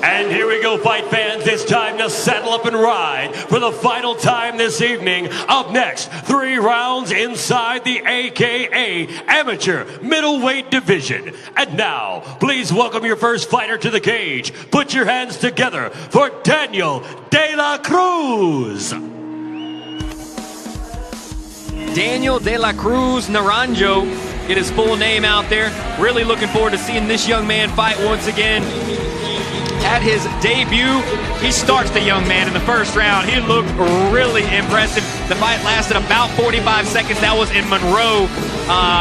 And here we go, fight fans. It's time to saddle up and ride for the final time this evening. Up next, 3 rounds inside the AKA Amateur Middleweight Division. And now, please welcome your first fighter to the cage. Put your hands together for Daniel De La Cruz. Daniel De La Cruz Naranjo, get his full name out there. Really looking forward to seeing this young man fight once again. At his debut, he starts the young man in the first round. He looked really impressive. The fight lasted about 45 seconds. That was in Monroe.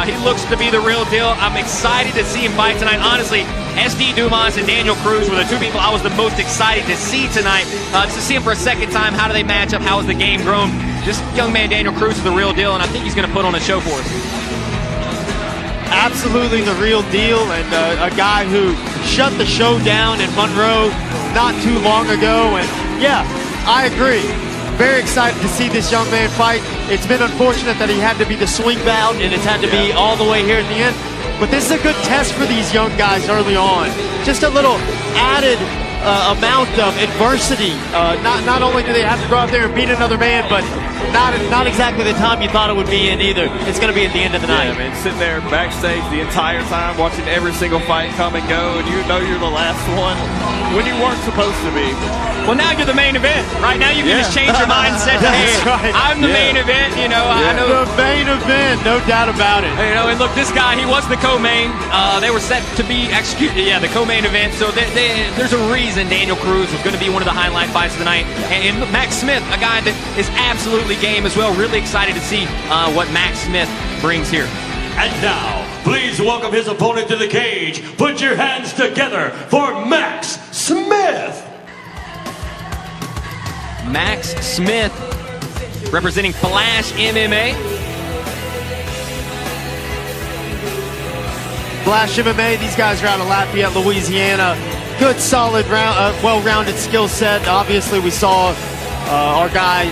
He looks to be the real deal. I'm excited to see him fight tonight. Honestly, SD Dumas and Daniel Cruz were the 2 people I was the most excited to see tonight. To see him for a second time, how do they match up? How has the game grown? This young man, Daniel Cruz, is the real deal, and I think he's going to put on a show for us. Absolutely the real deal, and a guy who shut the show down in Monroe not too long ago. And yeah, I agree. Very excited to see this young man fight. It's been unfortunate that he had to be the swing bout, and it's had to be all the way here at the end. But this is a good test for these young guys early on. Just a little added amount of adversity. Not only do they have to go out there and beat another man, but not exactly the time you thought it would be in either. It's going to be at the end of the night. Yeah, man, sitting there backstage the entire time, watching every single fight come and go, and you know you're the last one when you weren't supposed to be. Well, now you're the main event. Right now you can just change your mindset to, hey, right. I'm the main event. You know, I know. The main event, no doubt about it. You know, and look, this guy, he was the co-main. They were set to be executed, the co-main event. So there's a reason Daniel Cruz is going to be one of the highlight fights of the night. And Max Smith, a guy that is absolutely game as well. Really excited to see what Max Smith brings here. And now, please welcome his opponent to the cage. Put your hands together for Max Smith. Max Smith, representing Flash MMA. Flash MMA, these guys are out of Lafayette, Louisiana. Good, solid, well-rounded skill set. Obviously, we saw our guy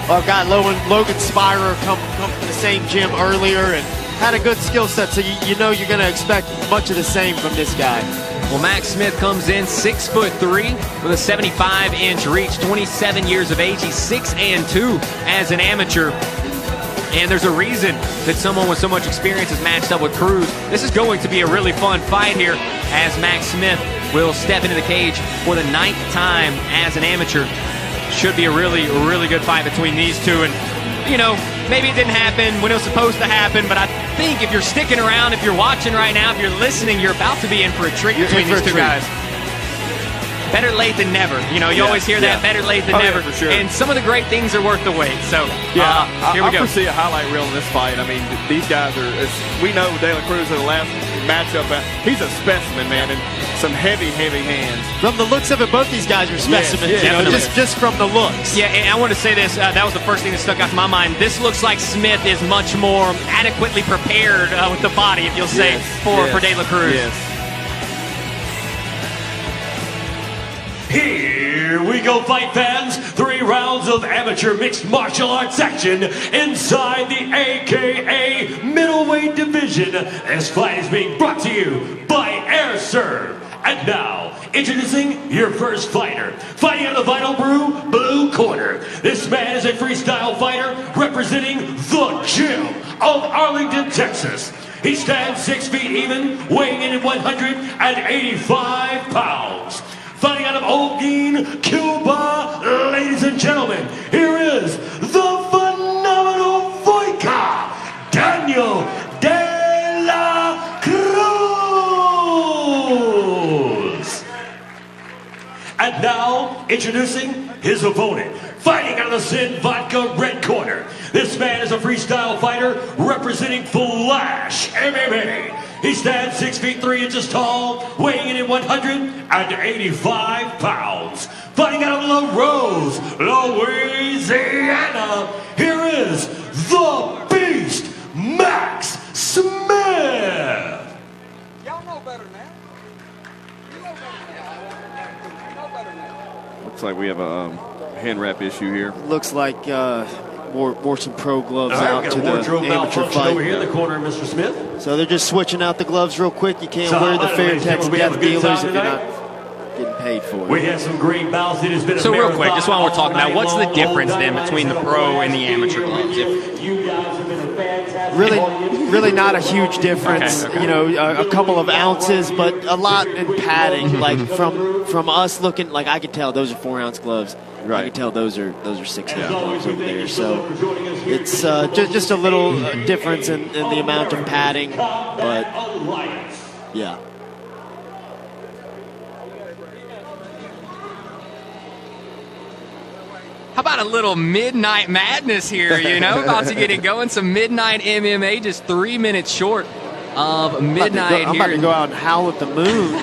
Logan Spira come from the same gym earlier and had a good skill set. So you know you're going to expect much of the same from this guy. Well, Max Smith comes in 6'3" with a 75-inch reach, 27 years of age. He's 6-2 as an amateur. And there's a reason that someone with so much experience is matched up with Cruz. This is going to be a really fun fight here as Max Smith will step into the cage for the 9th time as an amateur. Should be a really good fight between these two. And, you know, maybe it didn't happen when it was supposed to happen, but I think if you're sticking around, if you're watching right now, if you're listening, you're about to be in for a treat between these two guys. Better late than never. You know, you always hear that, better late than never. Yeah, for sure. And some of the great things are worth the wait. So, here we go. I foresee a highlight reel in this fight. I mean, these guys are, we know De La Cruz in the last matchup, he's a specimen, man, and some heavy hands. From the looks of it, both these guys are specimens, just from the looks. Yeah, and I want to say this, that was the first thing that stuck out to my mind. This looks like Smith is much more adequately prepared with the body, if you'll say, for De La Cruz. Yes. Here we go, fight fans. 3 rounds of amateur mixed martial arts action inside the AKA Middleweight Division. This fight is being brought to you by Air Serve. And now, introducing your first fighter. Fighting on the Vinyl Brew blue corner. This man is a freestyle fighter representing the gym of Arlington, Texas. He stands 6 feet even, weighing in at 185 pounds. Fighting out of Holguin, Cuba, ladies and gentlemen, here is the phenomenal Voica, Daniel De La Cruz. And now, introducing his opponent, fighting out of the Sin Vodka red corner. This man is a freestyle fighter representing Flash MMA. He stands 6 feet 3 inches tall, weighing in at 185 pounds. Fighting out of La Rose, Louisiana, here is the Beast, Max Smith. Y'all know better than that. You know better than that. You know better than that. Looks like we have a hand wrap issue here. Looks like wore some pro gloves All right, out we to got a the wardrobe amateur malfunction fight. over here in the corner, Mr. Smith. So they're just switching out the gloves real quick. You can't So, wear the ladies and Fairtex gentlemen, we have Death a good Dealers time if you're tonight. not getting paid for it. We had some great bouts. It has been a So real marathon quick, just while we're talking about, all what's the night difference long, then all between the night, pro and the so amateur gloves? you guys have been a fantastic Really not a huge difference. Okay. You know, a couple of ounces, but a lot in padding. Like from us looking, like I could tell those are 4-ounce gloves. Right. I can tell those are 6-ounce gloves over there. So it's just a little difference in the amount of padding, but yeah. How about a little midnight madness here, you know? About to get it going. Some midnight MMA, just 3 minutes short of midnight I'm about here. to go out and howl at the moon.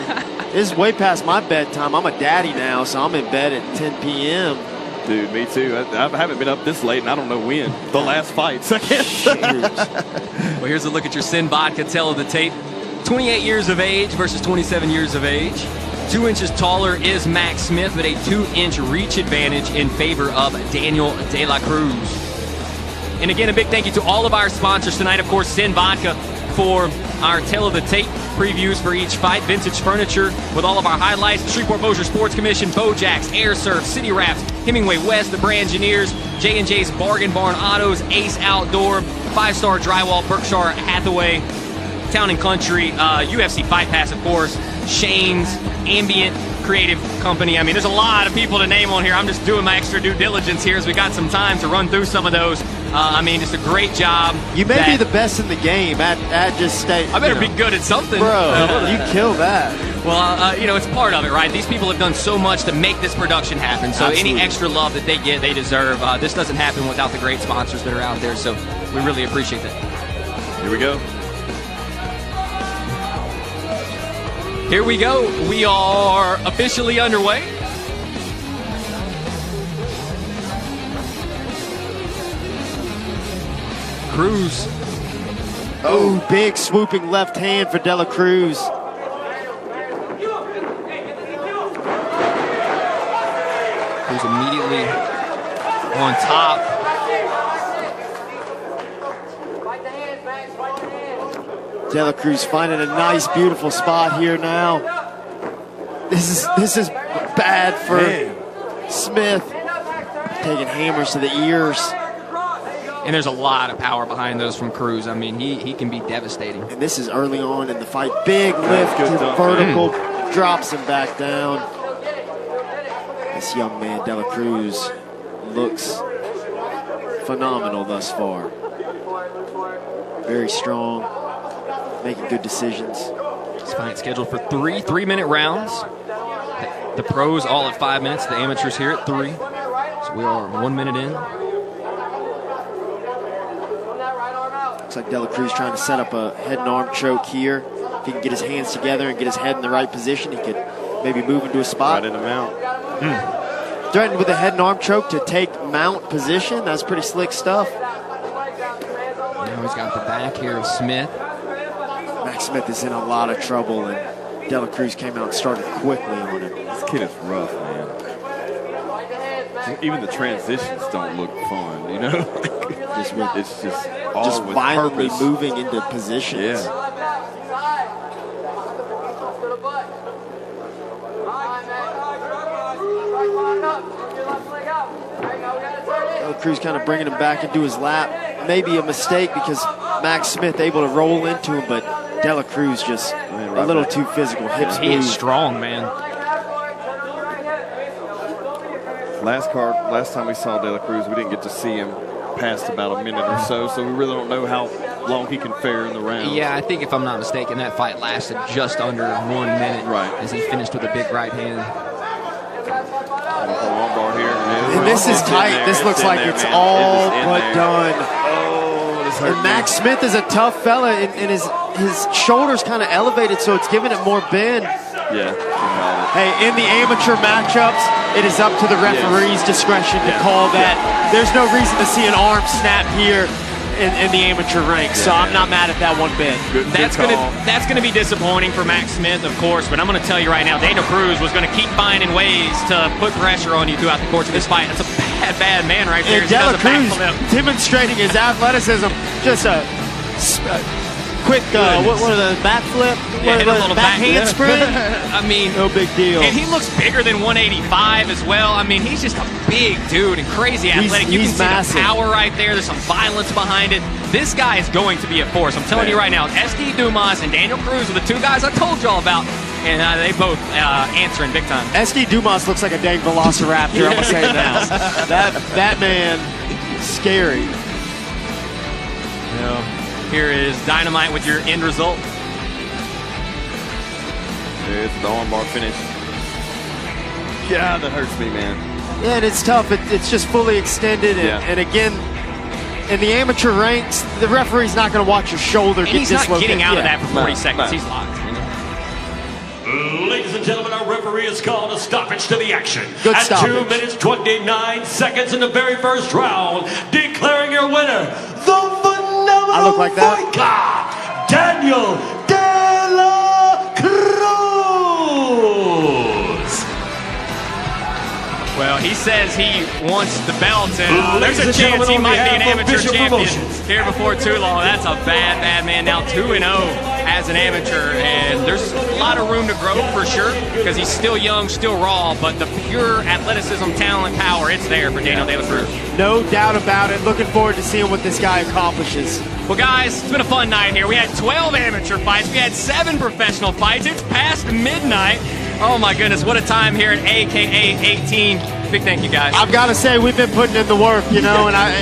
This is way past my bedtime. I'm a daddy now, so I'm in bed at 10 p.m. Dude, me too. I haven't been up this late, and I don't know when. The last fights, I guess. Well, here's a look at your Sin Vodka Tell of the Tape. 28 years of age versus 27 years of age. 2 inches taller is Max Smith, but a 2-inch reach advantage in favor of Daniel De La Cruz. And again, a big thank you to all of our sponsors tonight. Of course, Sin Vodka for our Tell of the Tape previews for each fight. Vintage Furniture with all of our highlights. The Shreveport Bossier Sports Commission, Bojack's, Air Surf, City Wraps, Hemingway West, the Brangineers, J&J's Bargain Barn Autos, Ace Outdoor, 5-Star Drywall, Berkshire Hathaway, Town and Country, UFC Fight Pass, of course, Shane's, Ambient Creative Company. I mean, there's a lot of people to name on here. I'm just doing my extra due diligence here as we got some time to run through some of those. I mean, just a great job. You may be the best in the game at just stay. I better be good at something. Bro, you kill that. Well, you know, it's part of it, right? These people have done so much to make this production happen. So Absolutely. any extra love that they get, they deserve. This doesn't happen without the great sponsors that are out there. So we really appreciate that. Here we go. Here we go. We are officially underway. Cruz. Oh, big swooping left hand for De La Cruz. Who's immediately on top. De La Cruz finding a nice, beautiful spot here now. This is bad for Smith. Taking hammers to the ears. And there's a lot of power behind those from Cruz. I mean, he can be devastating. And this is early on in the fight. Big lift to vertical, drops him back down. This young man, De La Cruz, looks phenomenal thus far. Very strong, making good decisions. This fight scheduled for 3 3-minute rounds. The pros all at 5 minutes. The amateurs here at 3. So we are 1 minute in. Looks like De La Cruz trying to set up a head and arm choke here. If he can get his hands together and get his head in the right position, he could maybe move into a spot. Right in the mount. Threatened with a head and arm choke to take mount position. That's pretty slick stuff. Now he's got the back here of Smith. Max Smith is in a lot of trouble, and De La Cruz came out and started quickly on him. This kid is rough, man. Even the transitions don't look fun, you know? It's just all Just with violently purpose. moving into positions. Yeah. De La Cruz kind of bringing him back into his lap. Maybe a mistake because Max Smith able to roll into him, but De La Cruz just a little too physical. Hips He is move. strong, man. Last time we saw De La Cruz, we didn't get to see him past about a minute or so we really don't know how long he can fare in the round. Yeah, I think if I'm not mistaken, that fight lasted just under 1 minute. Right. As he finished with a big right hand. Long bar here. And this is tight. This looks like it's all but done. Oh, this hurt. And Max Smith is a tough fella, and his shoulders kind of elevated, so it's giving it more bend. Yeah. Hey, in the amateur matchups, it is up to the referee's discretion to call that. There's no reason to see an arm snap here in the amateur ranks, so I'm not mad at that one bit. That's gonna be disappointing for Max Smith, of course, but I'm gonna tell you right now, Daniel Cruz was gonna keep finding ways to put pressure on you throughout the course of this fight. That's a bad man right there. And He does De La a Cruz backflip. demonstrating his athleticism. Just a quick, what are the backflip? Yeah, hit a little back handspring. I mean, no big deal. And he looks bigger than 185 as well. I mean, he's just a big dude and crazy athletic. You can he's see massive. the power right there. There's some violence behind it. This guy is going to be a force. I'm telling you right now, SD Dumas and Daniel Cruz are the two guys I told y'all about, and they both answering big time. SD Dumas looks like a dang velociraptor. I'm gonna say it now. That man, scary. Here is Dynamite with your end result. There's the armbar finish. Yeah, that hurts me, man. Yeah, and it's tough. It's just fully extended, and again, in the amateur ranks, the referee's not going to watch your shoulder get He's not dislocated. getting out of that for 40 No, seconds. no. He's locked. Ladies and gentlemen, our referee has called a stoppage to the action. Good At stoppage. 2 minutes, 29 seconds in the very first round, declaring your winner, the phenomenal I look like that? fighter, Daniel De La Cruz. Well, he says he wants the belt, and there's a Ladies and chance he gentlemen, on might be an behalf of amateur Bishop champion Promotions. here before too long. That's a bad man. Now 2-0 as an amateur, and there's a lot of room to grow for sure because he's still young, still raw, but the pure athleticism, talent, power, it's there for Daniel De La Cruz. No doubt about it. Looking forward to seeing what this guy accomplishes. Well, guys, it's been a fun night here. We had 12 amateur fights. We had 7 professional fights. It's past midnight. Oh, my goodness. What a time here at AKA 18. Big thank you, guys. I've got to say, we've been putting in the work, and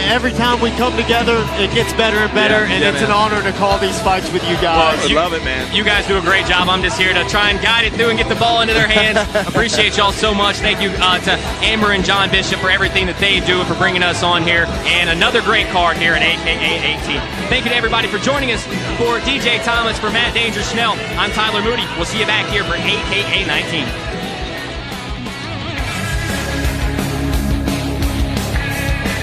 every time we come together, it gets better and better, and it's an honor to call these fights with you guys. I love it, man. You guys do a great job. I'm just here to try and guide it through and get the ball into their hands. Appreciate y'all so much. Thank you to Amber and John Bishop for everything that they do and for bringing us on here. And another great card here at AKA 18. Thank you to everybody for joining us. For DJ Thomas, for Matt Danger Schnell, I'm Tyler Moody. We'll see you back here for AKA 19.